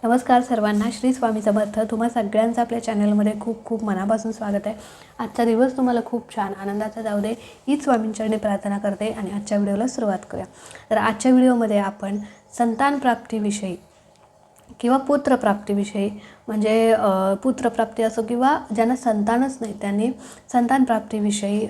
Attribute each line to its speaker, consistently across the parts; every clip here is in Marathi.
Speaker 1: नमस्कार सर्वांना. श्री स्वामी समर्थ. तुम्हा सगळ्यांचं आपल्या चॅनलमध्ये खूप खूप मनापासून स्वागत आहे. आजचा दिवस तुम्हाला खूप छान आनंदाचा जाऊ दे हीच स्वामींचरणी प्रार्थना करते आणि आजच्या व्हिडिओला सुरुवात करूया. तर आजच्या व्हिडिओमध्ये आपण संतानप्राप्तीविषयी किंवा पुत्रप्राप्तीविषयी म्हणजे पुत्रप्राप्ती असो किंवा ज्यांना संतानच नाही त्यांनी संतानप्राप्तीविषयी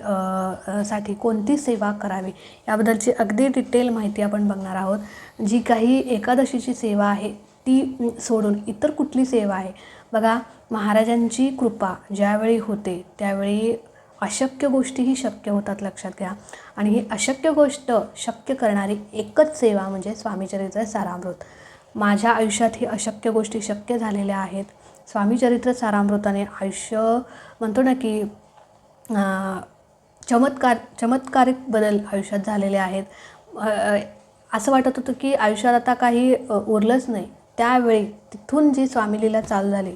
Speaker 1: साठी कोणती सेवा करावी याबद्दलची अगदी डिटेल माहिती आपण बघणार आहोत. जी काही एकादशीची सेवा आहे ती सोडून इतर कुठली सेवा आहे बघा. महाराजांची कृपा ज्यावेळी होते त्यावेळी अशक्य गोष्टीही शक्य होतात, लक्षात घ्या. आणि ही अशक्य गोष्ट शक्य करणारी एकच सेवा म्हणजे स्वामीचरित्र सारामृत. माझ्या आयुष्यात ही अशक्य गोष्टी शक्य झालेल्या आहेत. स्वामीचरित्र सारामृताने आयुष्य म्हणतो ना की चमत्कारिक बदल आयुष्यात झालेले आहेत. असं वाटत होतं की आयुष्यात आता काही उरलंच नाही. त्यावेळी तिथून जी स्वामीलीला चालू झाली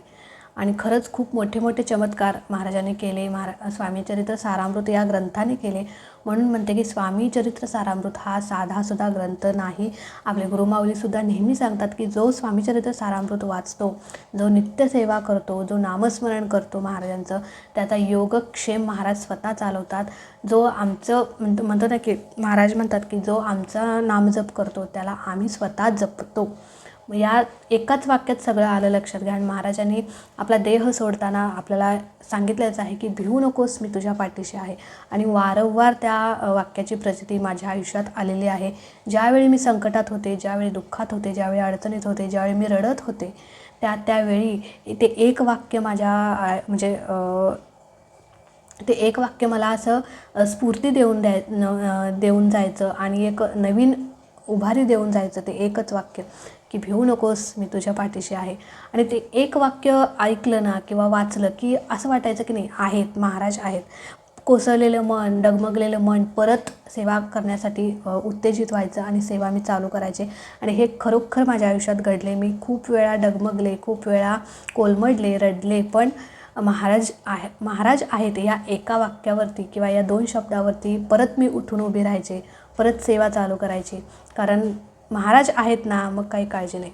Speaker 1: आणि खरंच खूप मोठे मोठे चमत्कार महाराजांनी केले. स्वामीचरित्र सारामृत या ग्रंथाने केले. म्हणून म्हणते की स्वामीचरित्र सारामृत हा साधासुद्धा ग्रंथ नाही. आपले गुरुमाऊलीसुद्धा नेहमी सांगतात की जो स्वामीचरित्र सारामृत वाचतो, जो नित्यसेवा करतो, जो नामस्मरण करतो महाराजांचं, त्याचा योगक्षेम महाराज स्वतः चालवतात. जो आमचं म्हणतो ना की महाराज म्हणतात की जो आमचा नामजप करतो त्याला आम्ही स्वतः जपतो. या एकाच वाक्यात सगळं आलं, लक्षात घ्या. आणि महाराजांनी आपला देह सोडताना आपल्याला सांगितलंच आहे की भिवू नकोस, मी तुझ्या पाठीशी आहे. आणि वारंवार त्या वाक्याची प्रचिती माझ्या आयुष्यात आलेली आहे. ज्यावेळी मी संकटात होते, ज्यावेळी दुःखात होते, ज्यावेळी अडचणीत होते, ज्यावेळी मी रडत होते, त्यावेळी ते एक वाक्य माझ्या म्हणजे ते एक वाक्य मला असं स्फूर्ती देऊन जायचं आणि एक नवीन उभारी देऊन जायचं. ते एकच वाक्य की भिवू नकोस, मी तुझ्या पाठीशी आहे. आणि ते एक वाक्य ऐकलं ना किंवा वाचलं की असं वाटायचं की नाही, आहेत महाराज आहेत. कोसळलेलं मन, डगमगलेलं मन परत सेवा करण्यासाठी उत्तेजित व्हायचं आणि सेवा मी चालू करायचे. आणि हे खरोखर माझ्या आयुष्यात घडले. मी खूप वेळा डगमगले, खूप वेळा कोलमडले, रडले, पण महाराज आहेत या एका वाक्यावरती किंवा या 2 शब्दावरती परत मी उठून उभी राहायचे, परत सेवा चालू करायची. कारण महाराज आहेत ना, मग काही काळजी नाही.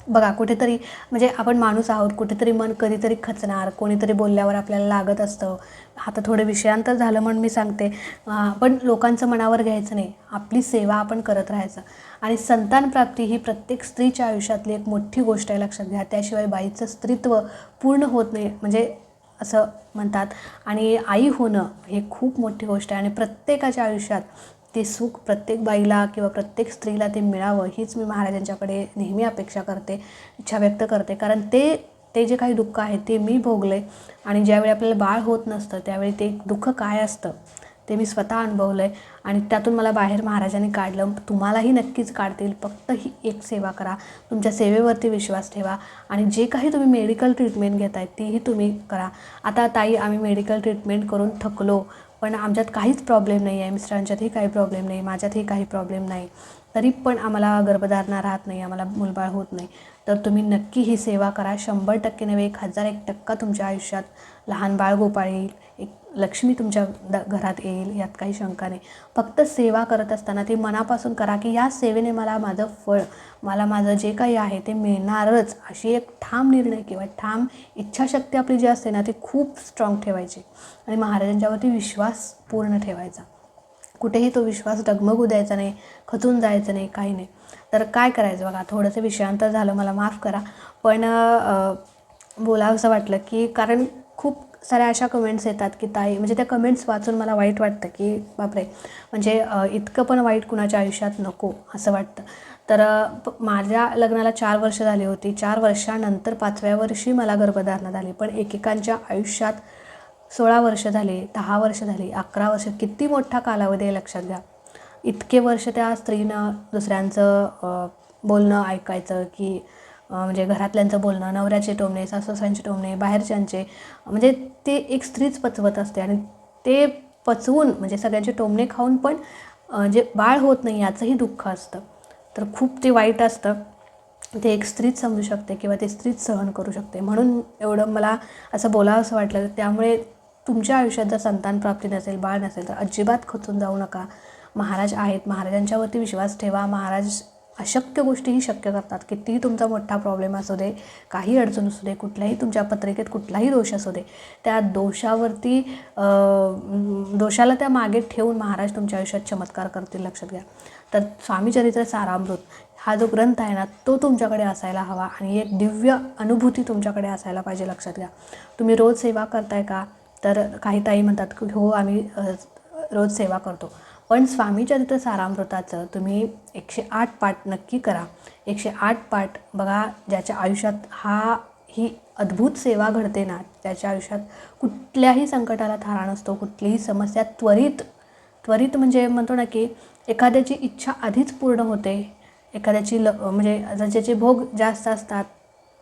Speaker 1: बघा, कुठेतरी म्हणजे आपण माणूस आहोत, कुठेतरी मन कधीतरी खचणार, कोणीतरी बोलल्यावर आपल्याला लागत असतं. आता थोडं विषयांतर झालं म्हणून मी सांगते, पण लोकांचं मनावर घ्यायचं नाही. आपली सेवा आपण करत राहायचं. आणि संतानप्राप्ती ही प्रत्येक स्त्रीच्या आयुष्यातली एक मोठी गोष्ट आहे, लक्षात घ्या. त्याशिवाय बाईचं स्त्रीत्व पूर्ण होत नाही म्हणजे असं म्हणतात. आणि आई होणं हे खूप मोठी गोष्ट आहे. आणि प्रत्येकाच्या आयुष्यात ते सुख प्रत्येक बाईला किंवा प्रत्येक स्त्रीला ते मिळावं हीच मी महाराजांच्याकडे नेहमी अपेक्षा करते, इच्छा व्यक्त करते. कारण ते जे काही दुःख आहे ते मी भोगले. आणि ज्यावेळी आपल्याला बाळ होत नसतं त्यावेळी ते दुःख काय असतं ते मी स्वतः अनुभवलं आहे. आणि त्यातून मला बाहेर महाराजांनी काढलं. तुम्हालाही नक्कीच काढतील. फक्त ही एक सेवा करा, तुमच्या सेवेवरती विश्वास ठेवा. आणि जे काही तुम्ही मेडिकल ट्रीटमेंट घेताय तीही तुम्ही करा. आता ताई, आम्ही मेडिकल ट्रीटमेंट करून थकलो, पण आमच्यात काहीच प्रॉब्लेम नाही आहे, मिस्टरांच्यातही काही प्रॉब्लेम नाही, माझ्यातही काही प्रॉब्लेम नाही, तरी पण आम्हाला गर्भधारणा राहत नाही, आम्हाला मूलबाळ होत नाही, तर तुम्ही नक्की ही सेवा करा. 100% नव्हे, 1001% तुमच्या आयुष्यात लहान बाळ गोपाळ येईल, एक लक्ष्मी तुमच्या घरात येईल, यात काही शंका नाही. फक्त सेवा करत असताना ती मनापासून करा की या सेवेने मला माझं फळ, मला माझं जे काही आहे ते मिळणारच, अशी एक ठाम निर्णय किंवा ठाम इच्छाशक्ती आपली जी असते ना ती खूप स्ट्रॉंग ठेवायची. आणि महाराजांच्यावरती विश्वास पूर्ण ठेवायचा. कुठेही तो विश्वास डगमगू द्यायचा नाही, खचून जायचं नाही, काही नाही. तर काय करायचं बघा, थोडंसं विषयांतर झालं, मला माफ करा, पण बोलावंसं वाटलं की कारण खूप साऱ्या अशा कमेंट्स येतात की ताई, म्हणजे त्या कमेंट्स वाचून मला वाईट वाटतं की बापरे, म्हणजे इतकं पण वाईट कुणाच्या आयुष्यात नको असं वाटतं. तर माझ्या लग्नाला 4 वर्ष झाली होती. 4 वर्षानंतर 5व्या वर्षी मला गर्भधारणा झाली. पण एकेकांच्या आयुष्यात 16 वर्ष झाले, 10 वर्ष झाली, 11 वर्ष, किती मोठा कालावधी आहे, लक्षात घ्या. इतके वर्ष त्या स्त्रीनं दुसऱ्यांचं बोलणं ऐकायचं की म्हणजे घरातल्यांचं बोलणं, नवऱ्याचे टोमणे, सासूसांचे टोमणे, बाहेरच्यांचे, म्हणजे ते एक स्त्रीच पचवत असते. आणि ते पचवून म्हणजे सगळ्यांचे टोमणे खाऊन पण जे बाळ होत नाही याचंही दुःख असतं. तर खूप ते वाईट असतं. ते एक स्त्रीच समजू शकते किंवा ते स्त्रीच सहन करू शकते. म्हणून एवढं मला असं बोलावं असं वाटलं. त्यामुळे तुमच्या आयुष्यात जर संतानप्राप्ती नसेल, बाळ नसेल, तर अजिबात खचून जाऊ नका. महाराज आहेत, महाराजांच्यावरती विश्वास ठेवा. महाराज अशक्य गोष्टीही शक्य करतात. कितीही तुमचा मोठा प्रॉब्लेम असू दे, काही अडचण असू दे, कुठल्याही तुमच्या पत्रिकेत कुठलाही दोष असू दे, त्या दोषावरती दोषाला त्या मागे ठेवून महाराज तुमच्या आयुष्यात चमत्कार करतील, लक्षात घ्या. तर स्वामी चरित्र सारामृत हा जो ग्रंथ आहे ना, तो तुमच्याकडे असायला हवा आणि एक दिव्य अनुभूती तुमच्याकडे असायला पाहिजे, लक्षात घ्या. तुम्ही रोज सेवा करताय का? तर काही ताई म्हणतात की हो आम्ही रोज सेवा करतो. पण स्वामी चरित्र सारामृताचं तुम्ही 108 पाठ नक्की करा. 108 पाठ बघा, ज्याच्या आयुष्यात ही अद्भुत सेवा घडते ना, त्याच्या आयुष्यात कुठल्याही संकटाला थारा नसतो, कुठलीही समस्या त्वरित म्हणजे म्हणतो ना की एखाद्याची इच्छा आधीच पूर्ण होते. एखाद्याची म्हणजे ज्याचे भोग जास्त असतात,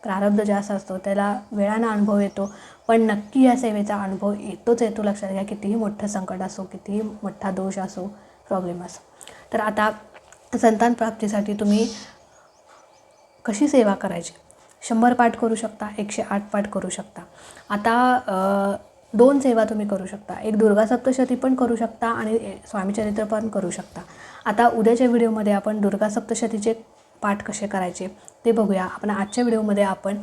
Speaker 1: प्रारब्ध जास्त असतो, त्याला वेळानं अनुभव येतो. पण नक्की या सेवेचा अनुभव येतो, लक्षात घ्या. कितीही मोठं संकट असो, कितीही मोठा दोष असो, प्रॉब्लेम असो. तर आता संतान प्राप्तीसाठी तुम्ही कशी सेवा करायची? 100 पाठ करू शकता, 108 पाठ करू शकता. आता 2 सेवा तुम्ही करू शकता. एक दुर्गा सप्तशती पण करू शकता आणि स्वामीचरित्र पण करू शकता. आता उद्याच्या व्हिडिओमध्ये आपण दुर्गा सप्तशतीचे पाठ कसे करायचे ते बघूया. आपण आजच्या व्हिडिओमध्ये आपण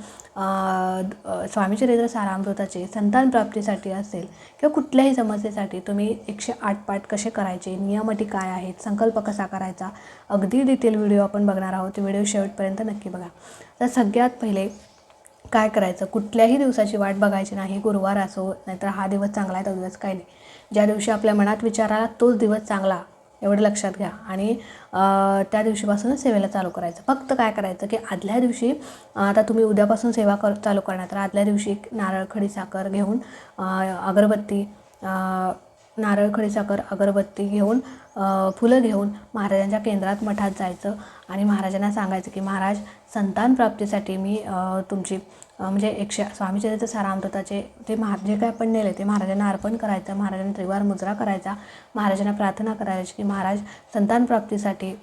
Speaker 1: स्वामीचरित्र सारामृताचे संतान प्राप्तीसाठी असेल किंवा कुठल्याही समस्येसाठी तुम्ही 108 पाठ कसे करायचे, नियम अटी काय आहेत, संकल्प कसा करायचा, अगदी डिटेल व्हिडिओ आपण बघणार आहोत. व्हिडिओ शेवटपर्यंत नक्की बघा. तर सगळ्यात पहिले काय करायचं, कुठल्याही दिवसाची वाट बघायची नाही. गुरुवार असो, नाहीतर हा दिवस चांगला आहे तो दिवस, काही नाही. ज्या दिवशी आपल्या मनात विचार आला तोच दिवस चांगला, एवढं लक्षात घ्या. आणि त्या दिवशीपासूनच सेवेला चालू करायचं. फक्त काय करायचं की आदल्या दिवशी, आता तुम्ही उद्यापासून सेवा चालू करणार, तर आदल्या दिवशी नारळ, खडीसाखर घेऊन अगरबत्ती, नारळ, खडीसाखर, अगरबत्ती घेऊन, फुलं घेऊन महाराजांच्या केंद्रात मठात जायचं आणि महाराजांना सांगायचं की महाराज, संतान प्राप्तीसाठी मी तुमची म्हणजे स्वामीचरित्र सारामृताचे ते जे काय आपण नेले ते महाराजांना अर्पण करायचं. महाराजांना त्रिवार मुजरा करायचा. महाराजांना प्रार्थना करायची की महाराज, संतान प्राप्तीसाठी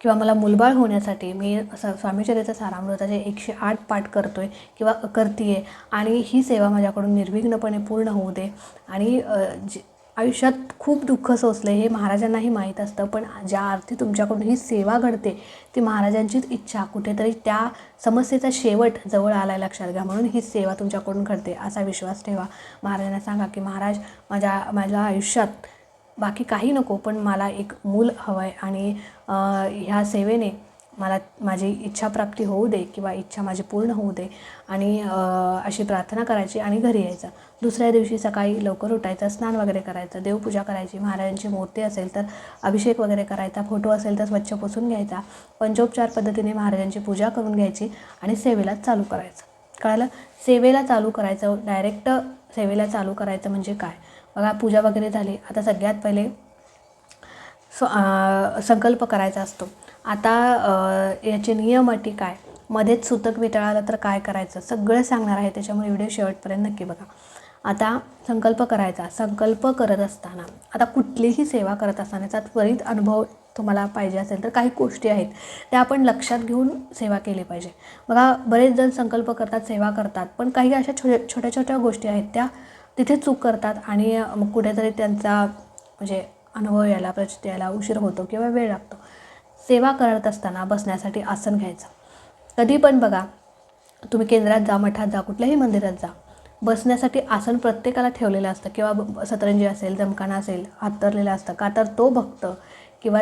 Speaker 1: किंवा मला मुलबाळ होण्यासाठी मी स्वामीचरित्र सारामृताचे 108 पाठ करतोय किंवा करते आहे आणि ही सेवा माझ्याकडून निर्विघ्नपणे पूर्ण होऊ दे. आणि आयुष्यात खूप दुःख सोसले हे महाराजांनाही माहीत असतं, पण ज्या अर्थी तुमच्याकडून ही सेवा घडते ती महाराजांचीच इच्छा, कुठेतरी त्या समस्येचा शेवट जवळ आला, लक्षात घ्या. म्हणून ही सेवा तुमच्याकडून घडते असा विश्वास ठेवा. महाराजांना सांगा की महाराज, माझ्या आयुष्यात बाकी काही नको, पण मला एक मूल हवं आहे आणि ह्या सेवेने मला माझी इच्छाप्राप्ती होऊ दे किंवा इच्छा माझी पूर्ण होऊ दे. आणि अशी प्रार्थना करायची आणि घरी यायचं. दुसऱ्या दिवशी सकाळी लवकर उठायचं, स्नान वगैरे करायचं, देवपूजा करायची. महाराजांची मूर्ती असेल तर अभिषेक वगैरे करायचा, फोटो असेल तर स्वच्छ पुसून घ्यायचा. पंचोपचार पद्धतीने महाराजांची पूजा करून घ्यायची आणि सेवेला चालू करायचं. कळालं? सेवेला चालू करायचं, डायरेक्ट सेवेला चालू करायचं म्हणजे काय बघा. पूजा वगैरे झाली, आता सगळ्यात पहिले संकल्प करायचा असतो. आता याचे नियम अटी काय, मध्येच सुतक वितळालं तर काय करायचं, सगळं सांगणार आहे. त्याच्यामुळे व्हिडिओ शेवटपर्यंत नक्की बघा. आता संकल्प करायचा. संकल्प करत असताना, आता कुठलीही सेवा करत असताना त्याचा त्वरित अनुभव तुम्हाला पाहिजे असेल तर काही गोष्टी आहेत त्या आपण लक्षात घेऊन सेवा केली पाहिजे. बघा, बरेच जण संकल्प करतात, सेवा करतात, पण काही अशा छोट्या छोट्या गोष्टी आहेत त्या तिथे चूक करतात आणि मग कुठेतरी त्यांचा म्हणजे अनुभव यायला, प्रचिती यायला उशीर होतो किंवा वेळ लागतो. सेवा करत असताना बसण्यासाठी आसन घ्यायचं. कधी पण बघा, तुम्ही केंद्रात जा, मठात जा, कुठल्याही मंदिरात जा, बसण्यासाठी आसन प्रत्येकाला ठेवलेलं असतं किंवा सतरंजी असेल, जमखाना असेल, हातरलेलं असतं. का तर तो भक्त किंवा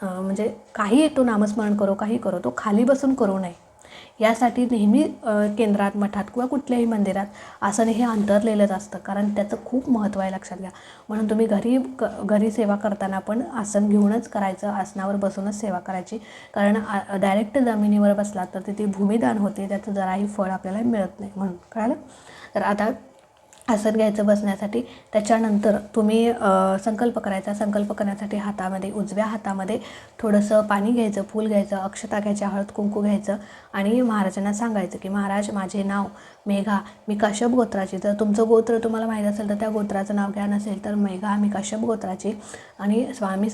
Speaker 1: म्हणजे काही तो नामस्मरण करो, काही करो, तो खाली बसून करू नये. यासाठी नेहमी केंद्रात, मठात किंवा कुठल्याही मंदिरात आसन हे अंतरलेलंच असतं, कारण त्याचं खूप महत्त्व आहे, लक्षात घ्या. म्हणून तुम्ही घरी सेवा करताना पण आसन घेऊनच करायचं, आसनावर बसूनच सेवा करायची. कारण डायरेक्ट जमिनीवर बसला तर तिथे भूमिदान होते, त्याचं जराही फळ आपल्याला मिळत नाही. म्हणून कळालं? तर आता आसन घ्यायचं बसण्यासाठी. त्याच्यानंतर तुम्ही संकल्प करायचा. संकल्प करण्यासाठी हातामध्ये, उजव्या हातामध्ये थोडंसं पाणी घ्यायचं, फूल घ्यायचं, अक्षता घ्यायच्या, हळद कुंकू घ्यायचं आणि महाराजांना सांगायचं की महाराज, माझे नाव मेघा, मी काश्यप गोत्राची. जर तुमचं गोत्र तुम्हाला माहीत असेल तर त्या गोत्राचं नाव घ्या, नसेल तर मेघा, मी काश्यप गोत्राची आणि स्वामी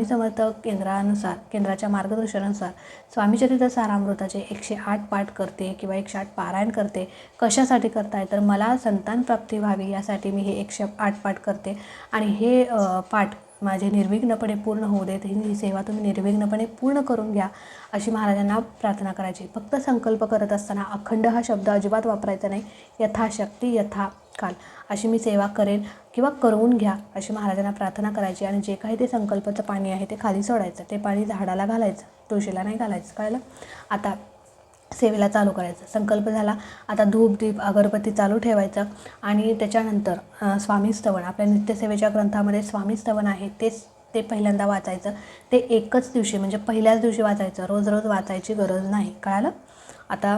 Speaker 1: समर्थ केंद्राच्या मार्गदर्शनानुसार स्वामीचरित्र सारामृताचे 108 पाठ करते किंवा 108 पारायण करते. कशासाठी करताय तर मला संतान प्राप्ती व्हावी यासाठी मी हे 108 पाठ करते आणि हे पाठ माझे निर्विघ्नपणे पूर्ण होऊ देत, ही सेवा तुम्ही निर्विघ्नपणे पूर्ण करून घ्या अशी महाराजांना प्रार्थना करायची. फक्त संकल्प करत असताना अखंड हा शब्द अजिबात वापरायचा नाही. यथाशक्ती यथा काल अशी मी सेवा करेन किंवा करवून घ्या अशी महाराजांना प्रार्थना करायची. आणि जे काही ते संकल्पाचं पाणी आहे ते खाली सोडायचं, ते पाणी झाडाला घालायचं, तुळशीला नाही घालायचं. कळलं? आता सेवेला चालू करायचं. संकल्प झाला, आता धूप दीप अगरबत्ती चालू ठेवायचं. आणि त्याच्यानंतर स्वामी स्तवन, आपल्या नित्यसेवेच्या ग्रंथामध्ये स्वामी स्तवन आहे ते पहिल्यांदा वाचायचं. ते एकच दिवशी म्हणजे पहिल्याच दिवशी वाचायचं, रोज रोज वाचायची गरज नाही. कळालं? आता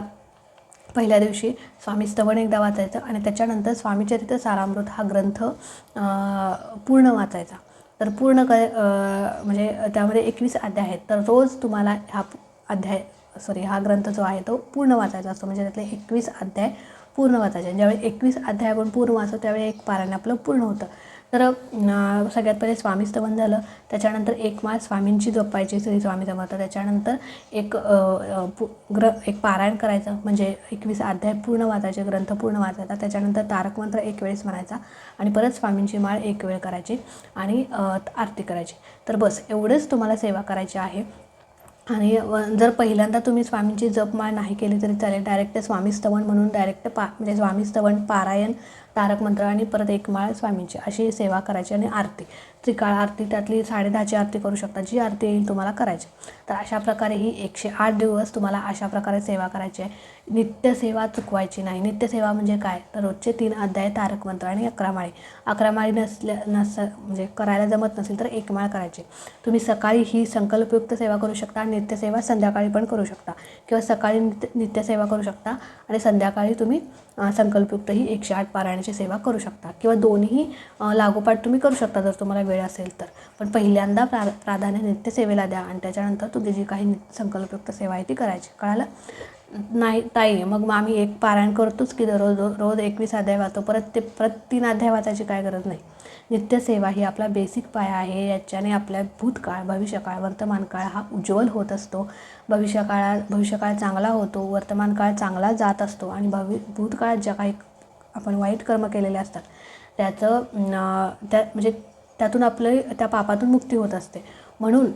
Speaker 1: पहिल्या दिवशी स्वामी स्तवन एकदा वाचायचं आणि त्याच्यानंतर स्वामीचरित्र सारामृत हा ग्रंथ पूर्ण वाचायचा. तर पूर्ण म्हणजे त्यामध्ये 21 अध्याय आहेत. तर रोज तुम्हाला हा ग्रंथ जो आहे तो पूर्ण वाचायचा असतो. म्हणजे त्यातले 21 अध्याय पूर्ण वाचायचे. ज्यावेळी 21 अध्याय आपण पूर्ण वाचतो त्यावेळी एक पारायण आपलं पूर्ण होतं. तर सगळ्यात पहिले स्वामी स्तवन झालं, त्याच्यानंतर एक माळ स्वामींची जपायची श्री स्वामी समर्थ. त्याच्यानंतर एक पारायण करायचं, म्हणजे 21 अध्याय पूर्ण वाचायचे, ग्रंथ पूर्ण वाचायचा. त्याच्यानंतर तारक मंत्र एक वेळेस म्हणायचा आणि परत स्वामींची माळ एक वेळ करायची आणि आरती करायची. तर बस एवढंच तुम्हाला सेवा करायची आहे. आणि जर पहिल्यांदा तुम्ही स्वामींची जपमाळ नाही केली तरी चालेल. डायरेक्ट स्वामी स्तवन म्हणून डायरेक्ट म्हणजे स्वामी स्तवन, पारायण, तारक मंत्र आणि परत एक माळ स्वामींची अशी सेवा करायची. आणि आरती, त्रिकाळ आरती, त्यातली 10:30ची आरती करू शकता, जी आरती येईल तुम्हाला करायची. तर अशा प्रकारे ही 108 दिवस तुम्हाला अशा प्रकारे सेवा करायची आहे. नित्यसेवा चुकवायची नाही. नित्यसेवा म्हणजे काय? तर रोजचे 3 अध्याय तारक मंत्र आणि 11 माळी. 11 माळी म्हणजे करायला जमत नसेल तर 1 माळ करायची. तुम्ही सकाळी ही संकल्पयुक्त सेवा करू शकता, नित्यसेवा संध्याकाळी पण करू शकता, किंवा सकाळी नित्यसेवा करू शकता आणि संध्याकाळी तुम्ही संकल्पयुक्त ही 108 पारायणाची सेवा करू शकता, किंवा दोन्ही लागोपाठ तुम्ही करू शकता जर तुम्हाला वेळ असेल तर. पण पहिल्यांदा प्राधान्य नित्यसेवेला द्या आणि त्याच्यानंतर तुमची जी काही संकल्पयुक्त सेवा आहे ती करायची. कळालं? नाही ताई, मग आम्ही एक पारायण करतोच की रोज 21 अध्याय वाचतो, परत 3 अध्याय वाचायची काय गरज नाही. नित्यसेवा ही आपला बेसिक पाया आहे. याच्याने आपल्या भूतकाळ, भविष्यकाळ, वर्तमान काळ हा उज्ज्वल होत असतो. भविष्यकाळ चांगला होतो, वर्तमान काळ चांगला जात असतो आणि भूतकाळात ज्या काही आपण वाईट कर्म केलेले असतात म्हणजे त्यातून त्या पापातून मुक्ती होत असते. म्हणून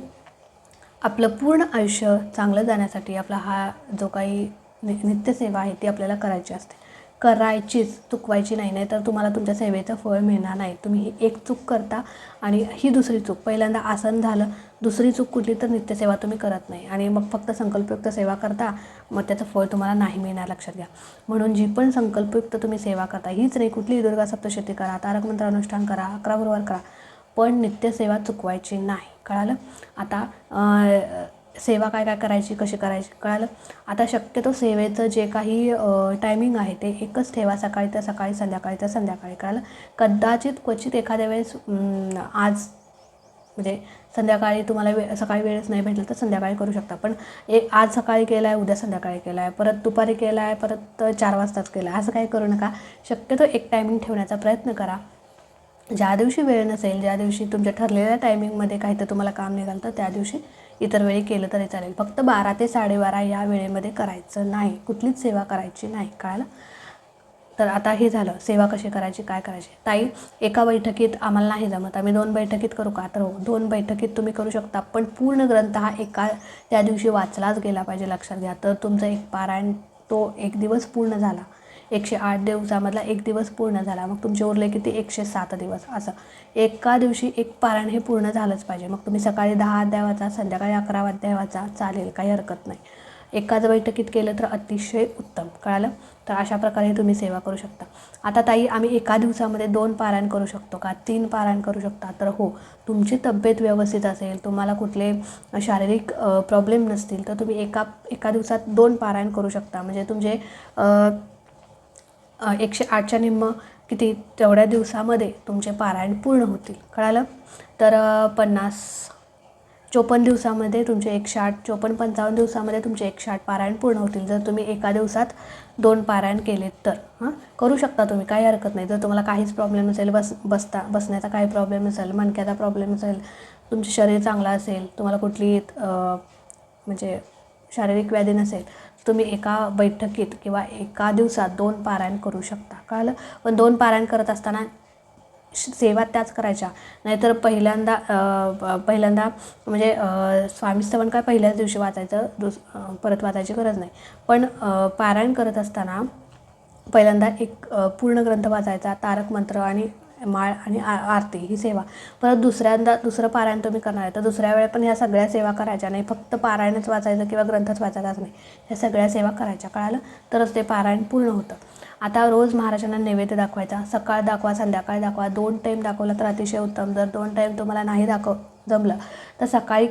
Speaker 1: आपलं पूर्ण आयुष्य चांगलं जाण्यासाठी आपला हा जो काही नित्यसेवा आहे ती आपल्याला करायची असते. करायचीच, चुकवायची नाही. नाही तर तुम्हाला तुमच्या सेवेचं फळ मिळणार नाही. तुम्ही ही एक चूक करता आणि ही दुसरी चूक. पहिल्यांदा आसन झालं, दुसरी चूक कुठली तर नित्यसेवा तुम्ही करत नाही आणि मग फक्त संकल्पयुक्त सेवा करता, मग त्याचं फळ तुम्हाला नाही मिळणार, लक्षात घ्या. म्हणून जी पण संकल्पयुक्त तुम्ही सेवा करता, हीच नाही कुठलीही दुर्गा सप्तशती करा, तारक मंत्र अनुष्ठान करा, 11 गुरुवार करा, पण नित्यसेवा चुकवायची नाही. कळालं? आता सेवा काय करायची, कशी करायची, कळालं? आता शक्यतो सेवेचं जे काही टायमिंग आहे ते एकच ठेवा, सकाळी तर सकाळी, संध्याकाळी तर संध्याकाळी. कळालं? कदाचित क्वचित एखाद्या वेळेस आज म्हणजे संध्याकाळी तुम्हाला सकाळी वेळच नाही भेटला तर संध्याकाळी करू शकता. पण आज सकाळी केला आहे, उद्या संध्याकाळी केला आहे, परत दुपारी केला आहे, परत 4 वाजताच केला आहे, असं काही करू नका. शक्यतो एक टायमिंग ठेवण्याचा प्रयत्न करा. ज्या दिवशी वेळ नसेल, ज्या दिवशी तुमच्या ठरलेल्या टायमिंगमध्ये काही तर तुम्हाला काम निघालं तर त्या दिवशी इतर वेळी केलं तरी चालेल. फक्त 12 ते 12:30 या वेळेमध्ये करायचं नाही, कुठलीच सेवा करायची नाही. कळालं? तर आता हे झालं सेवा कशी करायची, काय करायची. ताई, एका बैठकीत आम्हाला नाही जमत, आम्ही 2 बैठकीत करू का? तर 2 बैठकीत तुम्ही करू शकता, पण पूर्ण ग्रंथ हा त्या दिवशी वाचलाच गेला पाहिजे, लक्षात घ्या. तर तुमचं एक पारायण तो 1 दिवस पूर्ण झाला. 108 दिवसामधला 1 दिवस पूर्ण झाला. मग तुमचे उरले किती? 107 दिवस. असं एका दिवशी एक पारायण हे पूर्ण झालंच पाहिजे. मग तुम्ही सकाळी 10 अध्याय वाचा, संध्याकाळी 11 अध्याय वाचा, चालेल, काही हरकत नाही. एकाच बैठकीत केलं तर अतिशय उत्तम. कळालं? तर अशा प्रकारे तुम्ही सेवा करू शकता. आता ताई, आम्ही एका दिवसामध्ये 2 पारायण करू शकतो का, 3 पारायण करू शकता? तर हो, तुमची तब्येत व्यवस्थित असेल, तुम्हाला कुठले शारीरिक प्रॉब्लेम नसतील तर तुम्ही एका दिवसात 2 पारायण करू शकता. म्हणजे तुमचे 108च्या निम्म किती तेवढ्या दिवसामध्ये तुमचे पारायण पूर्ण होतील. कळालं? तर 54 दिवसामध्ये तुमचे 108, 54-55 दिवसामध्ये तुमचे 108 पारायण पूर्ण होतील जर तुम्ही एका दिवसात 2 पारायण केलेत तर. करू शकता तुम्ही, काही हरकत नाही. जर तुम्हाला काहीच प्रॉब्लेम नसेल, बसण्याचा काही प्रॉब्लेम नसेल, मणक्याचा प्रॉब्लेम नसेल, तुमचे शरीर चांगलं असेल, तुम्हाला कुठली म्हणजे शारीरिक व्याधी नसेल, तुम्ही एका बैठकीत किंवा एका दिवसात 2 पारायण करू शकता. कळालं? पण 2 पारायण करत असताना सेवा त्याच करायच्या. नाहीतर पहिल्यांदा म्हणजे स्वामी स्तवन काय पहिल्याच दिवशी वाचायचं, परत वाचायची गरज नाही. पण पारायण करत असताना पहिल्यांदा एक पूर्ण ग्रंथ वाचायचा, तारक मंत्र आणि माळ आणि आरती ही सेवा. परत दुसरं पारायण तुम्ही करणार आहे तर दुसऱ्या वेळेला पण ह्या सगळ्या सेवा करायच्या नाही. फक्त पारायणच वाचायचं किंवा ग्रंथच वाचायचाच नाही, ह्या सगळ्या सेवा करायच्या. कळालं? तरच ते पारायण पूर्ण होतं. आता रोज महाराजांना नैवेद्य दाखवायचा. सकाळ दाखवा, संध्याकाळी दाखवा. 2 टाईम दाखवला तर अतिशय उत्तम. जर 2 टाईम तुम्हाला नाही जमलं तर सकाळी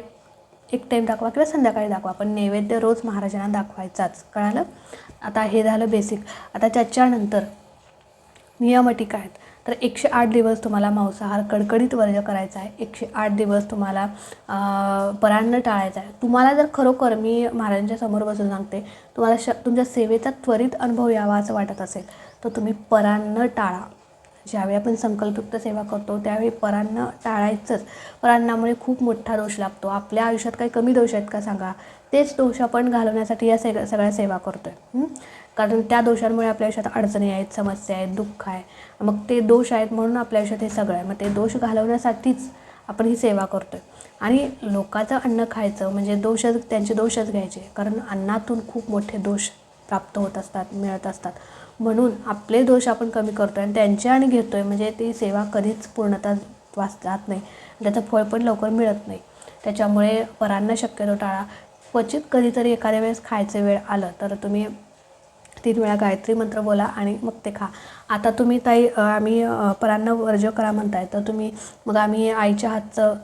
Speaker 1: 1 टाईम दाखवा किंवा संध्याकाळी दाखवा, पण नैवेद्य रोज महाराजांना दाखवायचाच. कळालं? आता हे झालं बेसिक. आता त्याच्यानंतर नियम अटी काय आहेत, तर 108 दिवस तुम्हाला मांसाहार कडकडीत वर्ज करायचा आहे. 108 दिवस तुम्हाला परान्न टाळायचं आहे. तुम्हाला जर खरोखर, मी महाराजांच्या समोर बसून सांगते, तुम्हाला तुमच्या सेवेचा त्वरित अनुभव यावा असं वाटत असेल तर तुम्ही परान्न टाळा. ज्यावेळी आपण संकल्पयुक्त सेवा करतो त्यावेळी परान्न टाळायचंच. परान्नामुळे खूप मोठा दोष लागतो. आपल्या आयुष्यात काही कमी दोष आहेत का सांगा? तेच दोष आपण घालवण्यासाठी या सगळ्या सेवा करतो आहे. कारण त्या दोषांमुळे आपल्या आयुष्यात अडचणी आहेत, समस्या आहेत, दुःख आहे. मग ते दोष आहेत म्हणून आपल्या आयुष्यात हे सगळं आहे. मग ते दोष घालवण्यासाठीच आपण ही सेवा करतो आहे. आणि लोकांचं अन्न खायचं म्हणजे त्यांचे दोषच घ्यायचे, कारण अन्नातून खूप मोठे दोष प्राप्त होत असतात, मिळत असतात. म्हणून आपले दोष आपण कमी करतो आहे आणि त्यांचे आणि घेतो आहे, म्हणजे ती सेवा कधीच पूर्णतः जात नाही, त्याचं फळ पण लवकर मिळत नाही. त्याच्यामुळे परान्न शक्यतो टाळा. क्वचित कधीतरी एखाद्या वेळेस खायचं वेळ आलं तर तुम्ही 3 वेळा गायत्री मंत्र बोला आणि मग ते खा. आता तुम्ही आम्ही परान्न वर्ज्य करा म्हणताय, तर मग आम्ही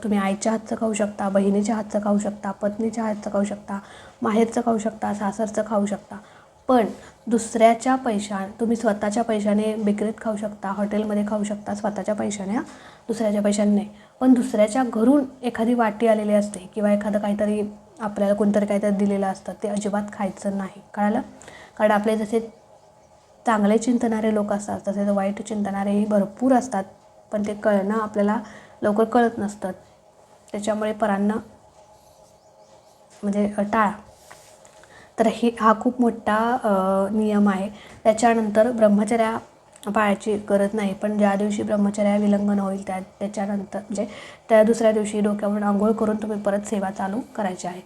Speaker 1: तुम्ही आईच्या हातचं खाऊ शकता, बहिणीच्या हातचं खाऊ शकता, पत्नीच्या हातचं खाऊ शकता, माहेरचं खाऊ शकता, सासरचं खाऊ शकता. पण दुसऱ्याच्या तुम्ही स्वतःच्या पैशाने बेकरीत खाऊ शकता, हॉटेलमध्ये खाऊ शकता स्वतःच्या पैशाने, दुसऱ्याच्या पैशाने नाही. पण दुसऱ्याच्या घरून एखादी वाटी आलेली असते किंवा एखादं काहीतरी आपल्याला कोणतरी काहीतरी दिलेलं असतं, ते अजिबात खायचं नाही. कळालं? कारण आपले जसे चांगले चिंतणारे लोक असतात तसेच वाईट चिंतणारेही भरपूर असतात, पण ते कळणं आपल्याला लवकर कळत नसतं. त्याच्यामुळे परान्न म्हणजे टाळा. तर हा खूप मोठा नियम आहे. त्याच्यानंतर ब्रह्मचर्या पाळायची गरज नाही, पण ज्या दिवशी ब्रह्मचर्या विलंघन होईल त्याच्यानंतर म्हणजे त्या दुसऱ्या दिवशी डोक्यावरून आंघोळ करून तुम्ही परत सेवा चालू करायची आहे.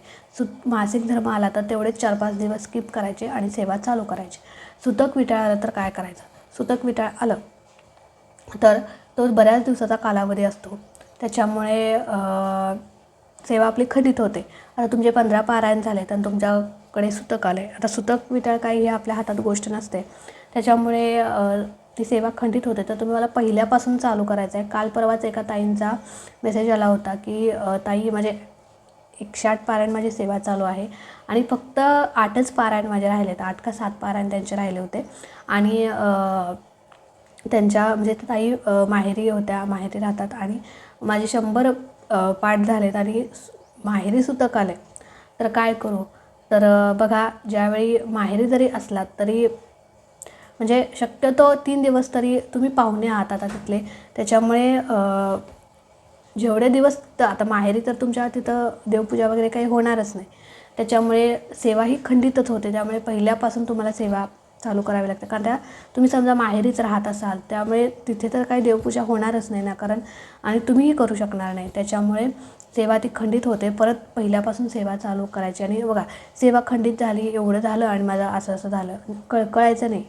Speaker 1: मासिक धर्म आला तर तेवढेच 4-5 दिवस स्किप करायचे आणि सेवा चालू करायची. सुतक विटाळ आलं तर काय करायचं? सुतक विटाळ आलं तर तो बऱ्याच दिवसाचा कालावधी असतो, त्याच्यामुळे सेवा आपली खंडित होते. आता तुमचे 15 पारायण झाले तर तुमच्याकडे सुतक आले. आता सुतक विटाळ काही हे आपल्या हातात गोष्ट नसते, त्याच्यामुळे ती सेवा खंडित होते. तर तुम्ही मला पहिल्यापासून चालू करायचं आहे. काल परवाच एका ताईंचा मेसेज आला होता की ताई माझे 108 पारायण माझी सेवा चालू आहे आणि फक्त 8च पारायण माझे राहिले आहेत, 8 का 7 पारायण त्यांचे राहिले होते. आणि त्यांच्या म्हणजे ताई माहेरी होत्या, माहेरी राहतात आणि माझे 100 पाठ झालेत आणि माहेरी सुतक आले. तर काय करू? तर बघा, ज्यावेळी माहेरी जरी असलात तरी म्हणजे शक्यतो 3 दिवस तरी तुम्ही पाहुणे आहात आता तिथले, त्याच्यामुळे जेवढे दिवस आता माहेरी तर तुमच्या तिथं देवपूजा वगैरे काही होणारच नाही, त्याच्यामुळे सेवा ही खंडितच होते. त्यामुळे पहिल्यापासून तुम्हाला सेवा चालू करावी लागते. कारण तुम्ही समजा माहेरीच राहत असाल त्यामुळे तिथे तर काही देवपूजा होणारच नाही ना, कारण आणि तुम्हीही करू शकणार नाही, त्याच्यामुळे सेवा ती खंडित होते. परत पहिल्यापासून सेवा चालू करायची. आणि बघा, सेवा खंडित झाली, एवढं झालं आणि माझं असं झालं कळायचं नाही.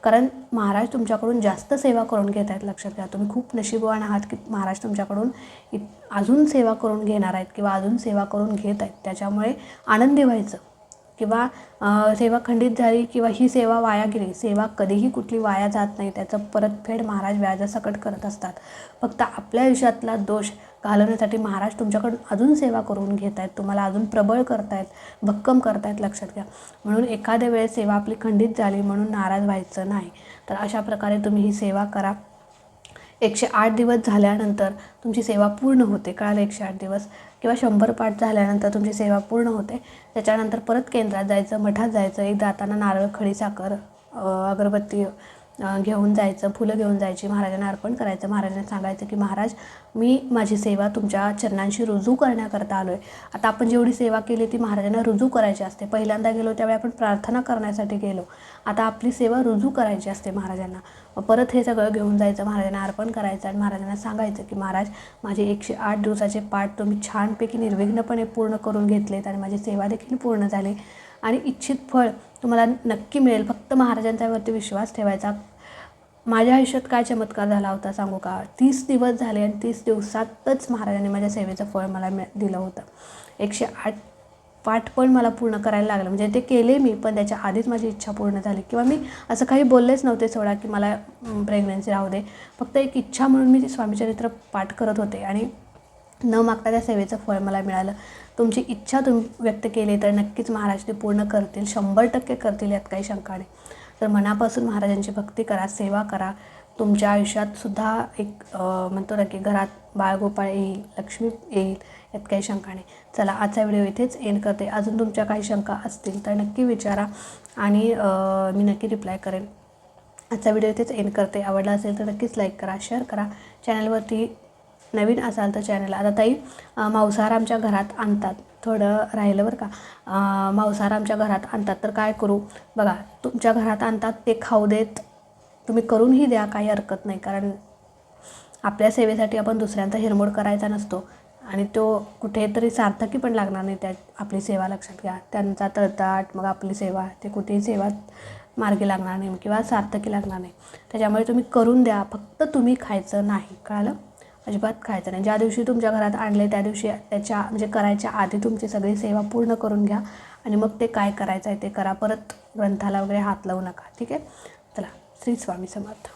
Speaker 1: कारण महाराज तुमच्याकडून जास्त सेवा करून घेत आहेत. लक्षात घ्या, तुम्ही खूप नशीबवान आहात की महाराज तुमच्याकडून अजून सेवा करून घेणार आहेत किंवा अजून सेवा करून घेत आहेत. त्याच्यामुळे आनंदी व्हायचं. किंवा सेवा खंडित झाली किंवा ही सेवा वाया गेली, सेवा कधीही कुठली वाया जात नाही, त्याचं परतफेड महाराज व्याजासकट करत असतात. फक्त आपल्या आयुष्यातला दोष घालवण्यासाठी महाराज तुमच्याकडून अजून सेवा करून घेत आहेत, तुम्हाला अजून प्रबळ करतायत, भक्कम करतायत. लक्षात घ्या. म्हणून एखाद्या वेळेस सेवा आपली खंडित झाली म्हणून नाराज व्हायचं नाही. तर अशा प्रकारे तुम्ही ही सेवा करा. 108 दिवस झाल्यानंतर तुमची सेवा पूर्ण होते. कळालं? 108 दिवस किंवा 100 पाठ झाल्यानंतर तुमची सेवा पूर्ण होते. त्याच्यानंतर परत केंद्रात जायचं, मठात जायचं, एक जाताना नारळ, खडी साखर, अगरबत्ती घेऊन जायचं, फुलं घेऊन जायची, महाराजांना अर्पण करायचं. महाराजांना सांगायचं की महाराज, मी माझी सेवा तुमच्या चरणांशी रुजू करण्याकरता आलो आहे. आता आपण जेवढी सेवा केली ती महाराजांना रुजू करायची असते. पहिल्यांदा गेलो त्यावेळी आपण प्रार्थना करण्यासाठी गेलो, आता आपली सेवा रुजू करायची असते महाराजांना. परत हे सगळं घेऊन जायचं, महाराजांना अर्पण करायचं आणि महाराजांना सांगायचं की महाराज, माझे 108 दिवसाचे पाठ तुम्ही छानपैकी निर्विघ्नपणे पूर्ण करून घेतलेत आणि माझी सेवा देखील पूर्ण झाली आणि इच्छित फळ तुम्हाला नक्की मिळेल. फक्त महाराजांच्यावरती विश्वास ठेवायचा. माझ्या आयुष्यात काय चमत्कार झाला होता सांगू का? 30 दिवस झाले आणि 30 दिवसातच महाराजांनी माझ्या सेवेचं फळ मला दिलं होतं. 108 पाठ पण मला पूर्ण करायला लागलं. म्हणजे ते केले मी, पण त्याच्या आधीच माझी इच्छा पूर्ण झाली. किंवा मी असं काही बोललेच नव्हते सोडा की मला प्रेग्नन्सी राहू दे. फक्त एक इच्छा म्हणून मी स्वामीचरित्र पाठ करत होते आणि न मागता त्या सेवेचं फळ मला मिळालं. तुमची इच्छा तुम्ही व्यक्त केली तर नक्कीच महाराज ते पूर्ण करतील, 100% करतील, यात काही शंका नाही. तर मनापासून महाराजांची भक्ती करा, सेवा करा. तुमच्या आयुष्यातसुद्धा एक म्हणतो ना की घरात बाळगोपाळ येईल, लक्ष्मी येईल, यात काही शंका नाही. चला, आजचा व्हिडिओ इथेच एंड करते. अजून तुमच्या काही शंका असतील तर नक्की विचारा आणि मी नक्की रिप्लाय करेन. आजचा व्हिडिओ इथेच एंड करते. आवडला असेल तर नक्कीच लाईक करा, शेअर करा. चॅनलवरती नवीन असाल तर चॅनल, आता ताई मांसाहार आमच्या घरात आणतात, थोडं राहिलं बरं का, मांसाहार आमच्या घरात आणतात तर काय करू? बघा, तुमच्या घरात आणतात ते खाऊ देत, तुम्ही करूनही द्या, काही हरकत नाही. कारण आपल्या सेवेसाठी आपण दुसऱ्यांचा हिरमोड करायचा नसतो आणि तो कुठेतरी सार्थकी पण लागणार नाही त्यात आपली सेवा. लक्षात घ्या, त्यांचा तळताट मग आपली सेवा, ते कुठेही सेवा मार्गी लागणार नाही किंवा सार्थकी लागणार नाही. त्याच्यामुळे तुम्ही करून द्या, फक्त तुम्ही खायचं नाही, कळालं? अजिबात खायचं नाही. ज्या दिवशी तुमच्या घरात आणले त्या दिवशी त्याच्या म्हणजे करायच्या आधी तुमची सगळी सेवा पूर्ण करून घ्या आणि मग ते काय करायचं आहे ते करा. परत ग्रंथाला वगैरे हात लावू नका, ठीक आहे? चला, श्री स्वामी समर्थ.